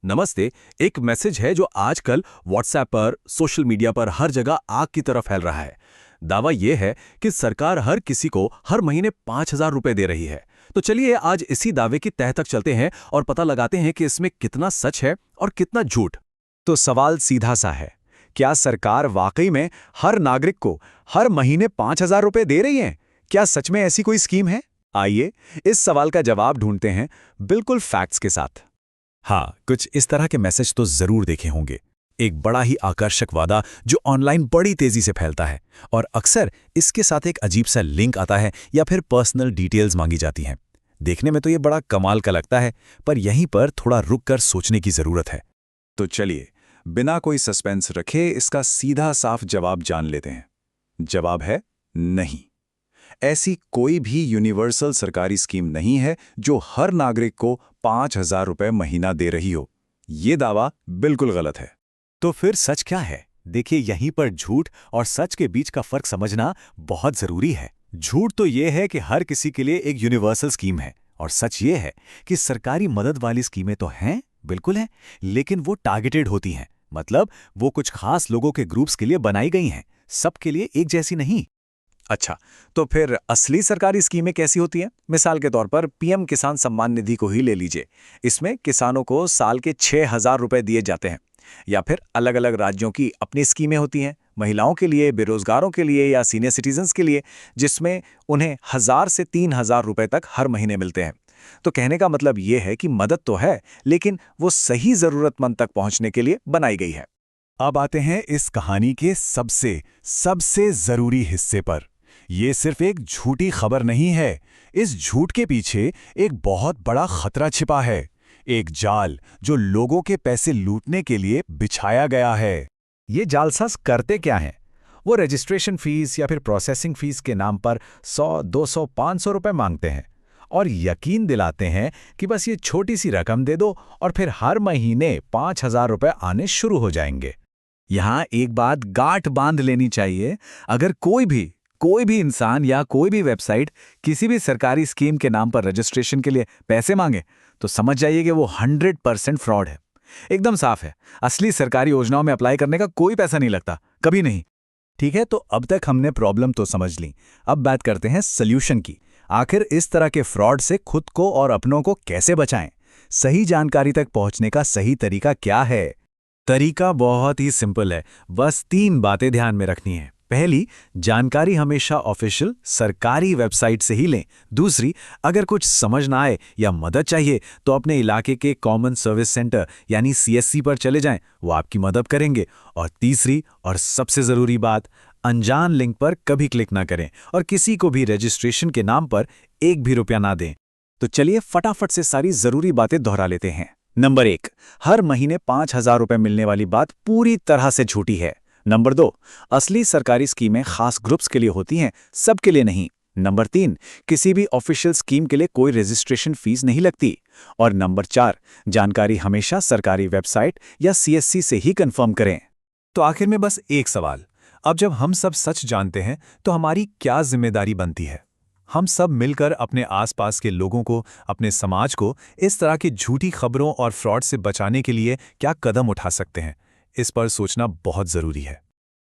नमस्ते। एक मैसेज है जो आजकल व्हाट्सएप पर, सोशल मीडिया पर हर जगह आग की तरह फैल रहा है। दावा यह है कि सरकार हर किसी को हर महीने 5,000 रुपए दे रही है। तो चलिए आज इसी दावे की तह तक चलते हैं और पता लगाते हैं कि इसमें कितना सच है और कितना झूठ। तो सवाल सीधा सा है, क्या सरकार वाकई में हर नागरिक को हर महीने 5,000 रुपए दे रही है? क्या सच में ऐसी कोई स्कीम है? आइए इस सवाल का जवाब ढूंढते हैं, बिल्कुल फैक्ट्स के साथ। हाँ, कुछ इस तरह के मैसेज तो जरूर देखे होंगे। एक बड़ा ही आकर्षक वादा जो ऑनलाइन बड़ी तेजी से फैलता है और अक्सर इसके साथ एक अजीब सा लिंक आता है या फिर पर्सनल डिटेल्स मांगी जाती हैं। देखने में तो ये बड़ा कमाल का लगता है, पर यहीं पर थोड़ा रुक कर सोचने की जरूरत है। तो चलिए बिना कोई सस्पेंस रखे इसका सीधा साफ जवाब जान लेते हैं। जवाब है नहीं। ऐसी कोई भी यूनिवर्सल सरकारी स्कीम नहीं है जो हर नागरिक को 5,000 रुपए महीना दे रही हो। ये दावा बिल्कुल गलत है। तो फिर सच क्या है? देखिए, यहीं पर झूठ और सच के बीच का फर्क समझना बहुत जरूरी है। झूठ तो ये है कि हर किसी के लिए एक यूनिवर्सल स्कीम है, और सच ये है कि सरकारी मदद वाली स्कीमें तो हैं, बिल्कुल हैं, लेकिन वो टारगेटेड होती हैं। मतलब वो कुछ खास लोगों के ग्रुप्स के लिए बनाई गई हैं, सबके लिए एक जैसी नहीं। अच्छा, तो फिर असली सरकारी स्कीमें कैसी होती हैं? मिसाल के तौर पर पीएम किसान सम्मान निधि को ही ले लीजिए। इसमें किसानों को साल के 6,000 रुपए दिए जाते हैं। या फिर अलग अलग राज्यों की अपनी स्कीमें होती हैं, महिलाओं के लिए, बेरोजगारों के लिए या सीनियर सिटीजन्स के लिए, जिसमें उन्हें 1,000 से 3,000 रुपए तक हर महीने मिलते हैं। तो कहने का मतलब ये है कि मदद तो है, लेकिन वो सही जरूरतमंद तक पहुंचने के लिए बनाई गई है। अब आते हैं इस कहानी के सबसे जरूरी हिस्से पर। ये सिर्फ एक झूठी खबर नहीं है। इस झूठ के पीछे एक बहुत बड़ा खतरा छिपा है, एक जाल जो लोगों के पैसे लूटने के लिए बिछाया गया है। ये जालसाज करते क्या हैं? वो रजिस्ट्रेशन फीस या फिर प्रोसेसिंग फीस के नाम पर 100, 200, 500 रुपए मांगते हैं और यकीन दिलाते हैं कि बस ये छोटी सी रकम दे दो और फिर हर महीने 5,000 रुपए आने शुरू हो जाएंगे। यहाँ एक बात गांठ बांध लेनी चाहिए, अगर कोई भी इंसान या कोई भी वेबसाइट किसी भी सरकारी स्कीम के नाम पर रजिस्ट्रेशन के लिए पैसे मांगे, तो समझ जाइए कि वो 100% फ्रॉड है। एकदम साफ है, असली सरकारी योजनाओं में अप्लाई करने का कोई पैसा नहीं लगता, कभी नहीं। ठीक है, तो अब तक हमने प्रॉब्लम तो समझ ली। अब बात करते हैं सॉल्यूशन की। आखिर इस तरह के फ्रॉड से खुद को और अपनों को कैसे बचाएं? सही जानकारी तक पहुंचने का सही तरीका क्या है? तरीका बहुत ही सिंपल है, बस 3 बातें ध्यान में रखनी है। पहली, जानकारी हमेशा ऑफिशियल सरकारी वेबसाइट से ही लें। दूसरी, अगर कुछ समझ ना आए या मदद चाहिए तो अपने इलाके के कॉमन सर्विस सेंटर यानी CSC पर चले जाएं, वो आपकी मदद करेंगे। और तीसरी और सबसे ज़रूरी बात, अनजान लिंक पर कभी क्लिक ना करें और किसी को भी रजिस्ट्रेशन के नाम पर एक भी रुपया ना दें। तो चलिए फटाफट से सारी ज़रूरी बातें दोहरा लेते हैं। नंबर 1, हर महीने 5,000 रुपए मिलने वाली बात पूरी तरह से झूठी है। नंबर 2, असली सरकारी स्कीमें खास ग्रुप्स के लिए होती हैं, सबके लिए नहीं। नंबर 3, किसी भी ऑफिशियल स्कीम के लिए कोई रजिस्ट्रेशन फीस नहीं लगती। और नंबर 4, जानकारी हमेशा सरकारी वेबसाइट या CSC से ही कंफर्म करें। तो आखिर में बस एक सवाल, अब जब हम सब सच जानते हैं तो हमारी क्या जिम्मेदारी बनती है? हम सब मिलकर अपने आसपास के लोगों को, अपने समाज को इस तरह की झूठी खबरों और फ्रॉड से बचाने के लिए क्या कदम उठा सकते हैं? इस पर सोचना बहुत जरूरी है।